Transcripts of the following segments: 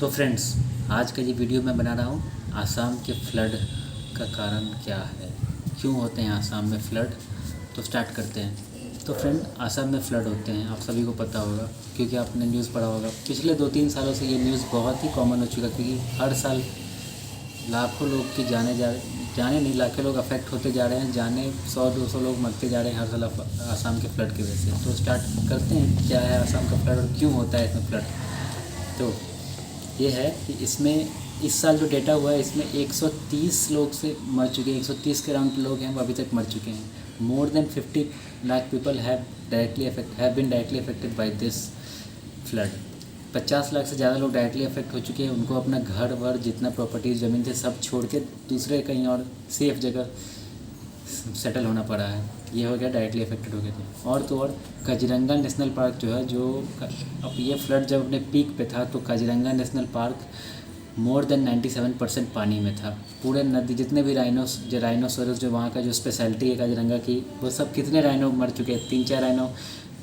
तो फ्रेंड्स, आज का ये वीडियो मैं बना रहा हूँ आसाम के फ्लड का कारण क्या है, क्यों होते हैं आसाम में फ्लड। तो स्टार्ट करते हैं। तो फ्रेंड, आसाम में फ्लड होते हैं, आप सभी को पता होगा क्योंकि आपने न्यूज़ पढ़ा होगा। पिछले 2-3 सालों से ये न्यूज़ बहुत ही कॉमन हो चुका है क्योंकि हर साल लाखों लोग की जाने नहीं, लाखों लोग अफेक्ट होते जा रहे हैं, जाने 100-200 लोग मरते जा रहे हैं हर साल आसाम के फ्लड की वजह से। तो स्टार्ट करते हैं, क्या है आसाम का फ्लड और क्यों होता है इसमें फ्लड। तो ये है कि इसमें इस साल जो डेटा हुआ है इसमें 130 लोग से मर चुके हैं, 130 के अराउंड लोग हैं वो अभी तक मर चुके हैं। More than 50 lakh people have been directly affected by this flood. 50 lakh से ज़्यादा लोग डायरेक्टली अफेक्ट हो चुके हैं। उनको अपना घर वर जितना प्रॉपर्टीज़ ज़मीन थे सब छोड़ के दूसरे कहीं और सेफ जगह सेटल होना पड़ा है। ये हो गया, डायरेक्टली अफेक्टेड हो गए थे। और तो और काजीरंगा नेशनल पार्क जो है, जो अब ये फ्लड जब अपने पीक पे था तो Kaziranga national park more than 97% पानी में था। पूरे नदी जितने भी राइनोसोरस जो वहाँ का जो स्पेशलिटी है काजीरंगा की, वो सब कितने राइनो मर चुके हैं। 3-4 राइनो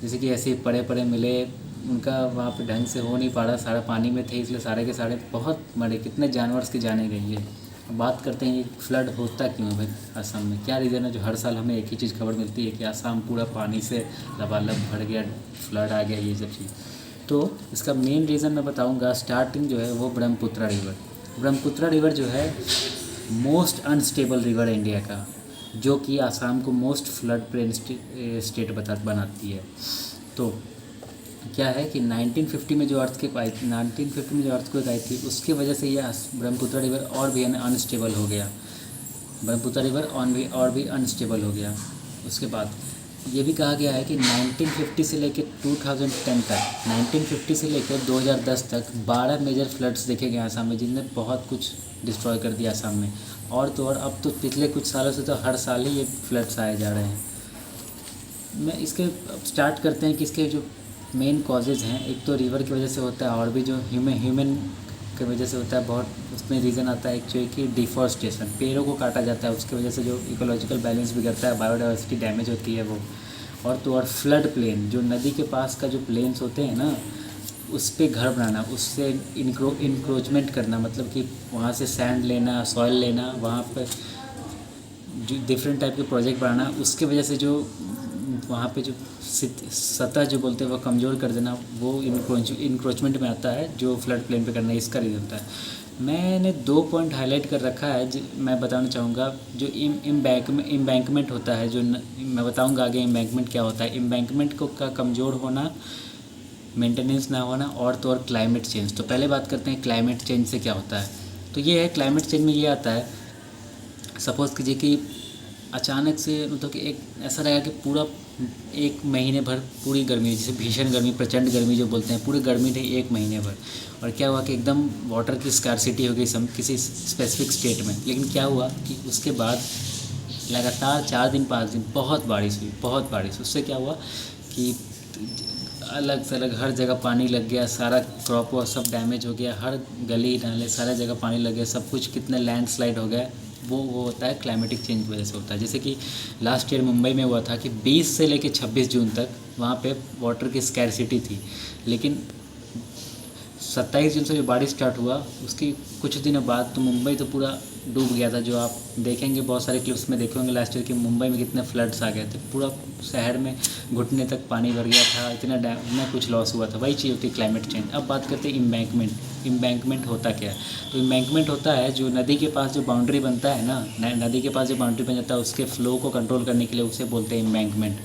जैसे कि ऐसे ही पड़े पड़े मिले, उनका वहाँ पे ढंग से हो नहीं पा रहा, सारा पानी में थे इसलिए सारे के सारे बहुत मरे। कितने जानवर की जाने गई है। बात करते हैं ये फ्लड होता क्यों है भाई आसाम में, क्या रीज़न है जो हर साल हमें एक ही चीज़ खबर मिलती है कि आसाम पूरा पानी से लबालब भर गया, फ्लड आ गया, ये सब चीज़। तो इसका मेन रीज़न मैं बताऊंगा। स्टार्टिंग जो है वो ब्रह्मपुत्रा रिवर जो है मोस्ट अनस्टेबल रिवर है इंडिया का, जो कि आसाम को मोस्ट फ्लड प्रेन स्टेट बनाती है। तो क्या है कि 1950 में जो अर्थक्वेक आई थी उसकी वजह से ये ब्रह्मपुत्रा रिवर और भी अनस्टेबल हो गया। और भी अनस्टेबल हो गया। उसके बाद ये भी कहा गया है कि 1950 से लेकर 2010 तक, 1950 से लेकर 2010 तक 12 मेजर फ्लड्स देखे गए आसाम में, जिनने बहुत कुछ डिस्ट्रॉय कर दिया आसाम में। और तो और अब तो पिछले कुछ सालों से तो हर साल ही ये फ्लड्स आए जा रहे हैं। मैं इसके स्टार्ट करते हैं कि इसके जो मेन कॉजेज़ हैं। एक तो रिवर की वजह से होता है, और भी जो ह्यूमन की वजह से होता है बहुत। उसमें रीज़न आता है एक्चुअली कि डिफॉरेस्टेशन, पेड़ों को काटा जाता है, उसकी वजह से जो इकोलॉजिकल बैलेंस बिगड़ता है, बायोडाइवर्सिटी डैमेज होती है वो। और तो और फ्लड प्लेन, जो नदी के पास का जो प्लेन्स होते हैं ना, उस पर घर बनाना, उससे इंक्रोचमेंट करना, मतलब कि वहाँ से सैंड लेना, सॉइल लेना, वहाँ पर जो डिफरेंट टाइप के प्रोजेक्ट बनाना, उसके वजह से जो वहाँ पे जो सतह जो बोलते हैं वो कमज़ोर कर देना, वो इंक्रोचमेंट में आता है, जो फ्लड प्लेन पे करना है, इसका रीज़न होता है। मैंने 2 पॉइंट हाईलाइट कर रखा है मैं बताना चाहूँगा। जो इम्बैंकमेंट होता है, जो मैं बताऊँगा आगे इम्बैंकमेंट क्या होता है। इम्बैंकमेंट का कमज़ोर होना, मेंटेनेंस ना होना, और तो और क्लाइमेट चेंज। तो पहले बात करते हैं क्लाइमेट चेंज से क्या होता है। तो ये है, क्लाइमेट चेंज में ये आता है, सपोज़ कीजिए कि अचानक से मतलब कि एक ऐसा रहेगा कि पूरा 1 महीने भर पूरी गर्मी, जैसे भीषण गर्मी, प्रचंड गर्मी जो बोलते हैं, पूरी गर्मी रही 1 महीने भर। और क्या हुआ कि एकदम वाटर की स्कार्सिटी हो गई किसी स्पेसिफिक स्टेट में। लेकिन क्या हुआ कि उसके बाद लगातार 4 दिन 5 दिन बहुत बारिश हुई। उससे क्या हुआ कि अलग से अलग हर जगह पानी लग गया, सारा क्रॉप और सब डैमेज हो गया, हर गली नाले सारे जगह पानी लग गया, सब कुछ कितने लैंडस्लाइड हो गया। वो होता है क्लाइमेटिक चेंज की वजह से होता है। जैसे कि लास्ट ईयर मुंबई में हुआ था कि 20 से लेकर 26 जून तक वहाँ पे वाटर की स्कैरसिटी थी, लेकिन 27 जून से जो बारिश स्टार्ट हुआ उसकी कुछ दिनों बाद तो मुंबई तो पूरा डूब गया था। जो आप देखेंगे बहुत सारे क्लिप्स में देखे होंगे लास्ट ईयर कि मुंबई में कितने फ्लड्स आ गए थे, पूरा शहर में घुटने तक पानी भर गया था, इतना कुछ लॉस हुआ था। वही चीज़ होती है क्लाइमेट चेंज। अब बात करते हैं इम्बैंकमेंट होता क्या है। तो इम्बैंकमेंट होता है जो नदी के पास जो बाउंड्री बनता है ना, नदी के पास जो बाउंड्री बन जाता है उसके फ्लो को कंट्रोल करने के लिए उसे बोलते हैं इम्बैंकमेंट।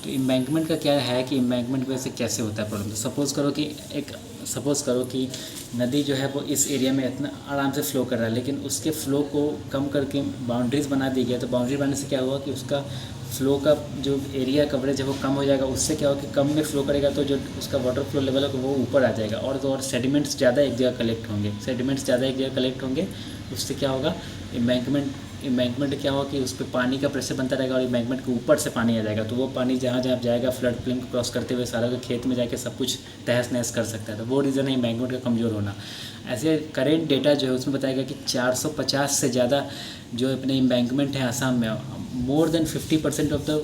तो इम्बैंकमेंट का क्या है कि इम्बैंकमेंट की वजह से कैसे होता है प्रॉब्लम। तो सपोज़ करो कि नदी जो है वो इस एरिया में इतना आराम से फ़्लो कर रहा है, लेकिन उसके फ़्लो को कम करके बाउंड्रीज़ बना दी गई। तो बाउंड्री बनाने से क्या हुआ कि उसका फ़्लो का जो एरिया कवरेज है वो कम हो जाएगा। उससे क्या होगा कि कम में फ़्लो करेगा तो जो उसका वाटर फ्लो लेवल है वो ऊपर आ जाएगा। और तो और सेडिमेंट्स ज़्यादा एक जगह कलेक्ट होंगे। उससे क्या होगा, इम्बैंकमेंट क्या होगा कि उस पर पानी का प्रेशर बनता रहेगा और इम्बैंकमेंट के ऊपर से पानी आ जाएगा। तो वो पानी जहाँ जहाँ जाएगा फ्लड प्लेन को क्रॉस करते हुए सारा के खेत में जाके सब कुछ तहस नहस कर सकता है। तो वो रीज़न है इम्बैंकमेंट का कमज़ोर होना। ऐसे करेंट डेटा जो है उसमें बताएगा कि 450 से ज़्यादा जो अपने इम्बैंकमेंट है आसाम में, मोर than 50% of the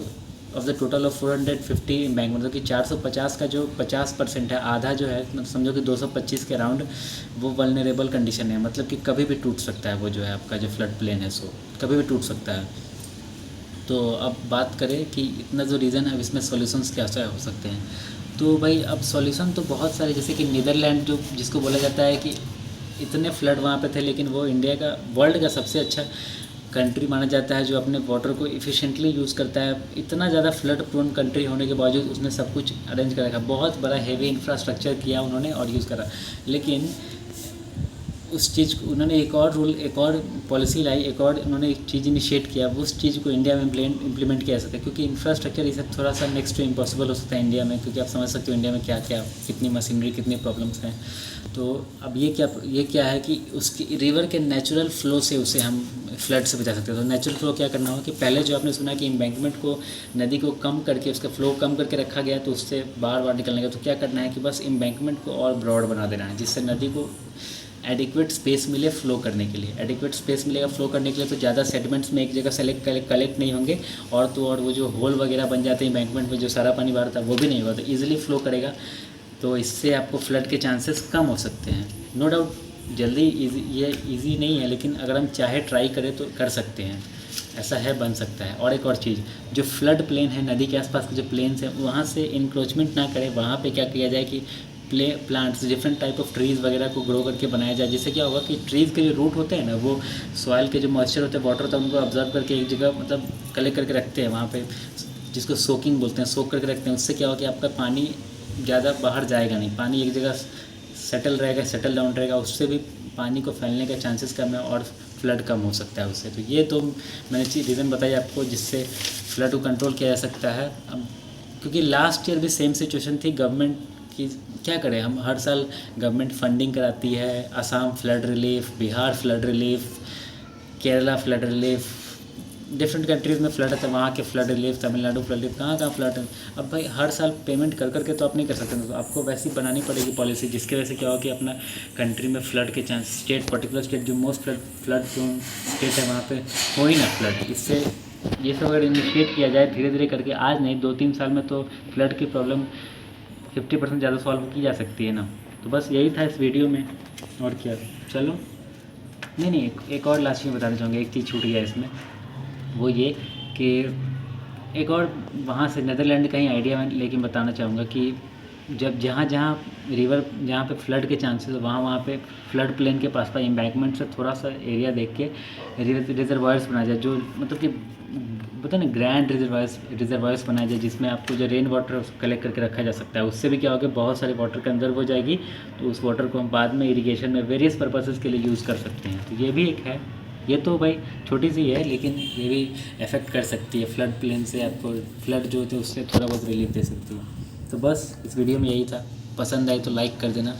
of the total of 450 embankment, मतलब कि 450 का जो 50% है, आधा जो है मतलब समझो कि 225 के अराउंड वो वल्नरेबल कंडीशन है, मतलब कि कभी भी टूट सकता है वो जो है आपका जो फ्लड प्लेन है सो कभी भी टूट सकता है। तो अब बात करें कि इतना जो रीज़न है, अब इसमें सॉल्यूशंस क्या क्या हो सकते हैं। तो भाई अब सॉल्यूशन तो बहुत सारे, जैसे कि नीदरलैंड जो जिसको बोला जाता है कि इतने फ्लड वहाँ पे थे, लेकिन वो इंडिया का वर्ल्ड का सबसे अच्छा कंट्री माना जाता है जो अपने वाटर को इफ़िशिएंटली यूज़ करता है। इतना ज़्यादा फ्लड प्रोन कंट्री होने के बावजूद उसने सब कुछ अरेंज कर रखा, बहुत बड़ा हेवी इंफ्रास्ट्रक्चर किया उन्होंने और यूज़ करा। लेकिन उस चीज़ को उन्होंने एक और रूल, एक और पॉलिसी लाई, एक और उन्होंने एक चीज़ इनिशिएट किया, उस चीज़ को इंडिया में इम्प्लीमेंट किया जा सकता है, क्योंकि इंफ्रास्ट्रक्चर ये सब थोड़ा सा नेक्स्ट टू इम्पॉसिबल हो सकता है इंडिया में, क्योंकि आप समझ सकते हो इंडिया में क्या क्या कितनी मशीनरी कितनी प्रॉब्लम्स हैं। तो अब ये क्या है कि उसकी रिवर के नेचुरल फ्लो से उसे हम फ्लड से बचा सकते हैं। तो नेचुरल फ्लो क्या करना होगा कि पहले जो आपने सुना कि एम्बैंकमेंट को, नदी को कम करके उसका फ्लो कम करके रखा गया तो उससे बार बार निकलने का, तो क्या करना है कि बस एम्बैंकमेंट को और ब्रॉड बना देना है, जिससे नदी को एडिक्वेट स्पेस मिले फ्लो करने के लिए। एडिक्वेट स्पेस मिलेगा फ्लो करने के लिए तो ज़्यादा सेडिमेंट्स में एक जगह कलेक्ट नहीं होंगे, और तो और वो जो होल वगैरह बन जाते हैं एम्बैंकमेंट में जो सारा पानी बाहर था वो भी नहीं होगा, तो ईजिली फ्लो करेगा। तो इससे आपको फ्लड के चांसेस कम हो सकते हैं। नो डाउट जल्दी ये ईजी नहीं है, लेकिन अगर हम चाहे ट्राई करें तो कर सकते हैं, ऐसा है, बन सकता है। और एक और चीज़, जो फ्लड प्लेन है, नदी के आसपास के जो प्लेन्स हैं वहाँ से इंक्रोचमेंट ना करें, वहाँ पे क्या किया जाए कि plants, different type of trees वगैरह को ग्रो करके बनाया जाए, जिससे क्या होगा कि ट्रीज़ के जो रूट होते हैं ना, वो सॉइल के जो मॉइस्चर होते हैं, वाटर होता है, उनको ऑब्जर्व करके एक जगह मतलब कलेक्ट करके रखते हैं वहाँ पे, जिसको सोकिंग बोलते हैं, सोक करके रखते हैं। उससे क्या होगा कि आपका पानी ज़्यादा बाहर जाएगा नहीं, पानी एक जगह सेटल रहेगा, सेटल डाउन रहेगा, उससे भी पानी को फैलने का चांसेस कम है और फ्लड कम हो सकता है उससे। तो ये तो मैंने रीज़न बताई आपको जिससे फ्लड को कंट्रोल किया जा सकता है। अब क्योंकि लास्ट ईयर भी सेम सिचुएशन थी, गवर्नमेंट की क्या करें हम, हर साल गवर्नमेंट फंडिंग कराती है, Assam flood relief, Bihar flood relief, Kerala flood relief, different countries में फ्लड है, वहाँ के flood relief, Tamil Nadu flood relief, कहाँ कहाँ फ्लड है। अब भाई हर साल पेमेंट कर करके तो आप नहीं कर सकते, तो आपको वैसी बनानी पड़ेगी पॉलिसी, जिसके वजह से क्या होगा कि अपना कंट्री में फ्लड के चांस, स्टेट पर्टिकुलर स्टेट जो मोस्ट फ्लड जोन स्टेट है वहाँ पे हो ही ना फ्लड। इससे ये सब अगर इनिशिएट किया जाए धीरे धीरे करके, आज नहीं 2-3 साल में तो फ्लड की प्रॉब्लम 50% ज़्यादा सॉल्व की जा सकती है ना। तो बस यही था इस वीडियो में, और क्या। चलो नहीं, एक और लास्ट में बताना चाहूँगा, एक चीज़ छूट गया इसमें, वो ये कि एक और वहाँ से नेदरलैंड का ही आइडिया मैं लेकिन बताना चाहूँगा कि जब जहाँ जहाँ रिवर, जहाँ पे फ्लड के चांसेस, वहाँ पे फ्लड प्लेन के पास एम्बैंकमेंट से थोड़ा सा एरिया देख के रिजर्वायर्स बनाया जाए, जो मतलब कि पता ना ग्रैंड रिजर्वायर्स बनाया जाए, जिसमें आपको जो रेन वाटर कलेक्ट करके रखा जा सकता है। उससे भी क्या होगा, बहुत सारे वाटर कंजर्व हो जाएगी, तो उस वाटर को हम बाद में इरिगेशन में वेरियस पर्पसेस के लिए यूज़ कर सकते हैं। तो ये भी एक है, ये तो भाई छोटी सी है, लेकिन ये भी अफेक्ट कर सकती है फ्लड प्लेन से, आपको फ्लड जो होते हैं उससे थोड़ा बहुत रिलीफ दे सकती है। तो बस इस वीडियो में यही था, पसंद आए तो लाइक कर देना।